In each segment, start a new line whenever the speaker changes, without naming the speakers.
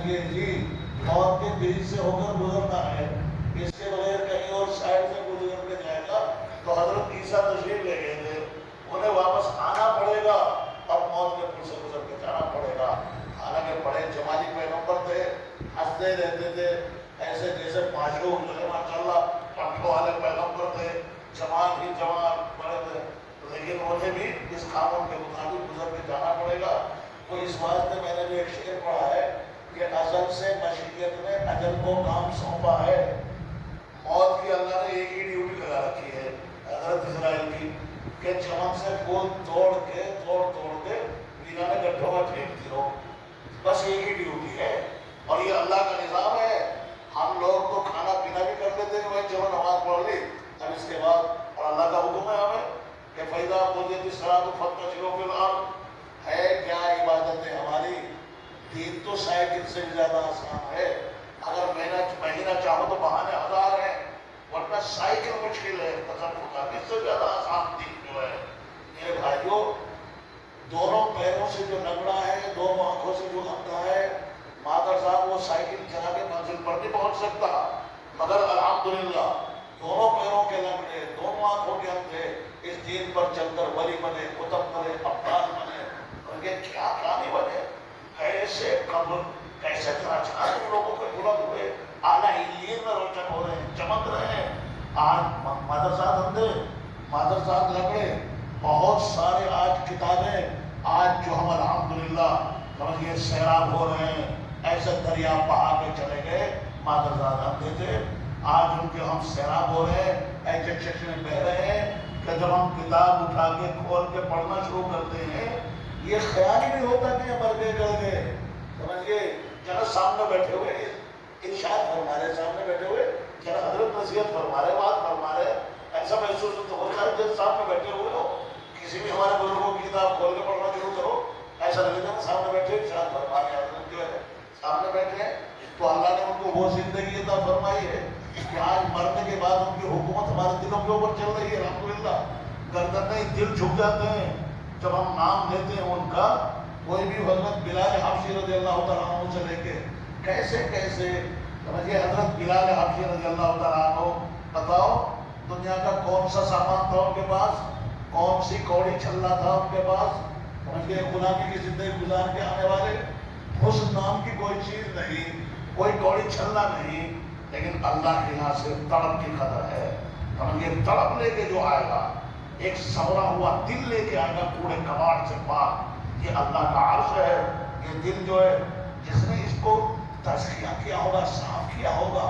سمجھیے جی موت کے بیچ سے ہو کر گزرنا ہے، اس کے بغیر کہیں اور سائڈ سے گزر کے جائے گا تو حضرت عیسیٰ تشریف لے گئے تھے، انہیں واپس آنا پڑے گا، اب موت کے پل سے گزر کے جانا پڑے گا۔ حالانکہ بڑے جمالی پیغمبر تھے، ہنستے رہتے تھے، ایسے جیسے معشوق جو ہے ماشاءاللہ پنکھوں والے پیغمبر تھے، جوان ہی جوان بڑے تھے، لیکن انہیں بھی اس قانون کے مطابق گزر کے جانا پڑے گا۔ تو اس واسطے میں نے جو ایک شعر پڑھا ہے کہ ازل سے مشیت نے اجل کو کام سونپا ہے، موت کی اللہ نے ایک ہی ڈیوٹی لگا رکھی ہے حضرت اسرائیل کی کہ چمن سے پھول توڑ کے ویرانے گڈھوں میں پھینکتی رہو، بس ایک ہی ڈیوٹی ہے، اور یہ اللہ کا نظام ہے۔ ہم لوگ تو کھانا پینا بھی کر لیتے ہیں، بھائی چلو نماز پڑھ لی، اب اس کے بعد اور اللہ کا حکم ہے ہمیں کہ فَإِذَا قُضِيَتِ الصَّلَاةُ فَانتَشِرُوا فِي الْأَرْضِ، ہے کیا عبادت ہے ہماری، دین تو سائیکل سے بھی زیادہ آسان ہے، اگر مہینہ چاہو تو بہانے ہزار ہیں، ورنہ سائیکل مشکل ہے، قسم خدا اس سے زیادہ آسان دین جو ہے۔ میرے بھائیوں، دونوں پیروں سے جو لنگڑا ہے، دونوں آنکھوں سے جو اندھا ہے، مادر صاحب وہ سائیکل چلا کے منزل پر نہیں پہنچ سکتا، مگر الحمدللہ دونوں پیروں کے لنگڑے، دونوں آنکھوں کے اندھے اس دین پر چل کر ولی بنے، قطب بنے، ابدال بنے، اور یہ کیا نہیں بنے، ایسے قبر کیسے چار لوگوں کے بلند ہوئے، اعلیٰ علیین میں روشن ہو رہے ہیں، چمک رہے ہیں۔ آج مادر صاحب اندھے، مادر صاحب لنگڑے، بہت سارے آج کتابیں، آج جو ہم الحمدللہ سمجھیے سیراب ہو رہے ہیں، ایسے دریا بہا کے چلے گئے، مادر صاحب اندھے تھے، آج ان کے ہم سیراب ہو رہے ہیں، ایسے چشمے بہ رہے ہیں کہ جب ہم کتاب اٹھا کے کھول کے پڑھنا شروع کرتے ہیں، یہ خیال ہی نہیں ہوتا کہ مر گئے گل گئے، سمجھیے جناب سامنے بیٹھے ہوئے ارشاد فرما رہے، سامنے بیٹھے ہوئے جناب حضرت نصیحت فرما رہے، بات فرما رہے، ایسا محسوس تو ہوتا ہے جب سامنے بیٹھے ہوئے ہو، کسی بھی ہمارے بزرگوں کی کتاب کھول کے پڑھنا شروع کرو، ایسا لگے گا سامنے بیٹھے ارشاد فرما رہے، حضرت جو ہے سامنے بیٹھے ہیں، تو اللہ نے ان کو وہ زندگی عطا فرمائی ہے کہ آج مرنے کے بعد ان کی حکومت ہمارے دلوں کے اوپر چل رہی ہے، الحمدللہ۔ گردنیں دل جھک جاتے ہیں جب ہم نام لیتے ہیں ان کا، کوئی بھی حضرت بلال حبشی رضی اللہ تعالیٰ عنہ سے لے کے کیسے سمجھیے حضرت بلال حبشی رضی اللہ تعالیٰ عنہ، بتاؤ دنیا کا کون سا سامان تھا ان کے پاس، کون سی کوڑی چھلا تھا ان کے پاس، سمجھیے غلامی کی زندگی گزار کے آنے والے، اس نام کی کوئی چیز نہیں، کوئی کوڑی چھلا نہیں، لیکن اللہ کے یہاں سے تڑپ کی قدر ہے، سمجھیے تڑپ لے کے جو آئے گا، ایک سورا ہوا دل لے کے آئے گا کوڑے کباڑ سے پاک، یہ اللہ کا عرش ہے، یہ دل جو ہے جس نے اس کو تزکیہ کیا ہوگا، صاف کیا ہوگا،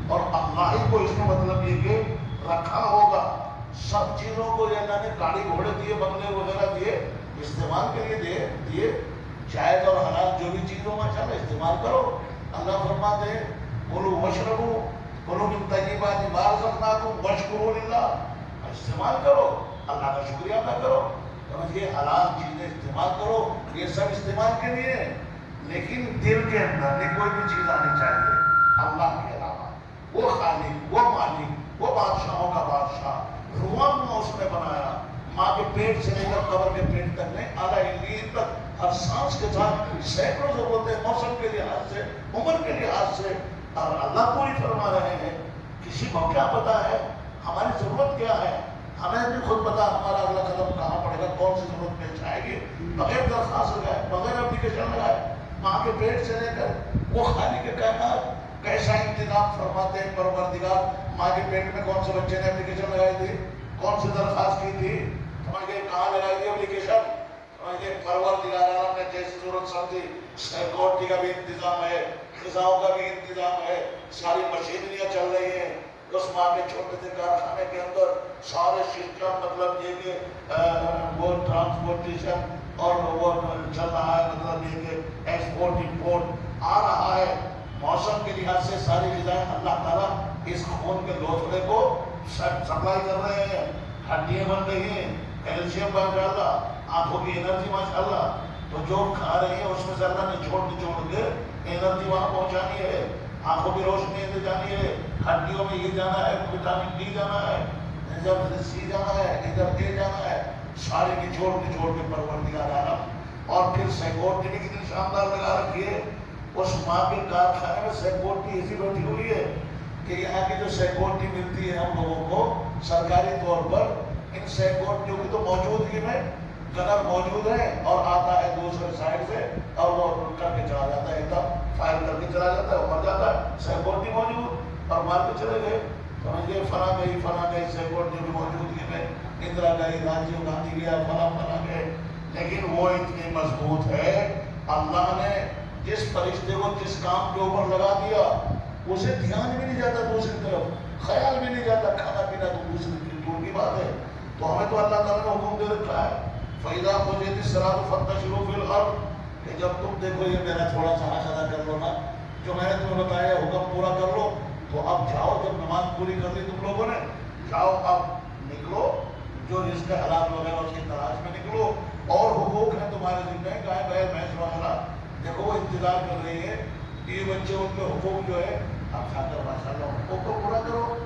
اور اللہ ہی کو اس میں مطلب یہ کہ رکھا ہوگا، سب چیزوں کو یہ اللہ نے گاڑی گھوڑے دیے، بنگلے وغیرہ دیے، استعمال کے لیے دیے، جائز اور حلال جو بھی چیزوں ماشاءاللہ استعمال کرو، اللہ فرماتے ہیں کلوا واشربوا کلوا من طیبات ما رزقناکم واشکروا للہ، استعمال کرو، اللہ کا شکریہ ادا کرو، سمجھیے حلال چیزیں استعمال کرو، یہ سب استعمال کے لیے، لیکن دل کے اندر نہیں کوئی بھی چیز آنی چاہیے اللہ کے علاوہ، وہ خالق، وہ مالک، وہ بادشاہوں کا بادشاہ، روح اس نے بنایا، ماں کے پیٹ سے لے کر قبر کے پیٹ تک نے اعلیٰ علیین تک، ہر سانس کے ساتھ سینکڑوں ضرورتیں، موسم کے لحاظ سے، عمر کے لحاظ سے، اور اللہ پوری فرما رہے ہیں، کسی کو کیا پتا ہے ہماری ضرورت کیا ہے، ہمیں بھی خود پتا ہمارا اگلا قدم کہاں پڑے گا، کون سی ضرورت پیش آئے گی، بغیر درخواست لگائے، بغیر اپلیکیشن لگائے، ماں کے پیٹ سے لے کر وہ خالق کائنات کیسا انتظام فرماتے ہیں پروردگار، ماں کے پیٹ میں کون سے بچے نے اپلیکیشن لگائی تھی، کون سی درخواست کی تھی، سمجھ گئے کہاں لگائی تھی اپلیکیشن، سمجھ گئے پروردگار عالم نے جیسی ضرورت سمجھی، سیکورٹی کا بھی انتظام ہے، غذاؤں کا بھی انتظام ہے، ساری مشینریاں چل رہی ہیں، اس ماں کے چھوٹے سے کارخانے کے اندر سارے سسٹم، مطلب یہ کہ وہ ٹرانسپورٹیشن اور وہ چل رہا ہے، مطلب یہ کہ ایکسپورٹ امپورٹ آ رہا ہے، موسم کے لحاظ سے ساری غذائیں اللہ تعالیٰ اس خون کے لوتھڑے کو سپلائی کر رہے ہیں، ہڈیاں بن رہی ہیں، کیلشیم ماشاءاللہ، آنکھوں کی انرجی ماشاءاللہ، تو جو کھا رہی ہیں اس میں سے اللہ نے نچوڑ کے انرجی وہاں پہنچانی ہے، آنکھوں کی روشنی ادھر جانی ہے، ہڈیوں میں یہ جانا ہے، وٹامن ڈی جانا ہے، ادھر سی جانا ہے، ادھر اے جانا ہے، سارے نچوڑ کے پروردگار عالم، اور پھر سیکورٹی بھی کتنی شاندار لگا رکھی ہے، اس ماں کے کارخانے میں سیکورٹی ایسی بیٹھی ہوئی ہے کہ یہاں کی جو سیکورٹی ملتی ہے ہم لوگوں کو سرکاری طور پر، ان سیکورٹیوں کی تو موجودگی میں گنر موجود ہے اور آتا ہے دوسرے سائڈ سے اور وہ کر کے چلا جاتا ہے، ایک دم فائر کر کے چلا جاتا ہے، وہ مر جاتا ہے، سیکورٹی موجود اور مار کے چلے گئے۔ سمجھئے فلاں گئی سیکورٹی کی موجودگی میں اندرا گئی، راجیو گاندھی گیا، فلاں گئے، لیکن وہ اتنی مضبوط ہے اللہ نے جس فرشتے کو جس کام کے اوپر لگا دیا اسے دھیان بھی نہیں جاتا دوسری طرف، خیال بھی نہیں جاتا، کھانا پینا تو دوسری کی دور کی بات ہے۔ تو ہمیں تو اللہ تعالیٰ نے حکم دے رکھا ہے فَإِذَا قُضِيَتِ الصَّلَاةُ فَانتَشِرُوا فِي الْأَرْضِ، کہ جب تم دیکھو یہ میرا تھوڑا سا حق ادا کر لو نا، جو میں نے تمہیں بتایا حکم پورا کر لو، تو اب جاؤ، جب نماز پوری کر لی تم لوگوں نے، جاؤ اب نکلو، جو رزق حلال وغیرہ اس کی تلاش میں نکلو، اور حقوق ہیں تمہارے ذمہ، گائے بھینس بھینس وغیرہ، دیکھو وہ انتظار کر رہی ہے، یہ بچے ان کے حقوق جو ہے اب کھا کر ماشاء اللہ حقوق کو پورا کرو۔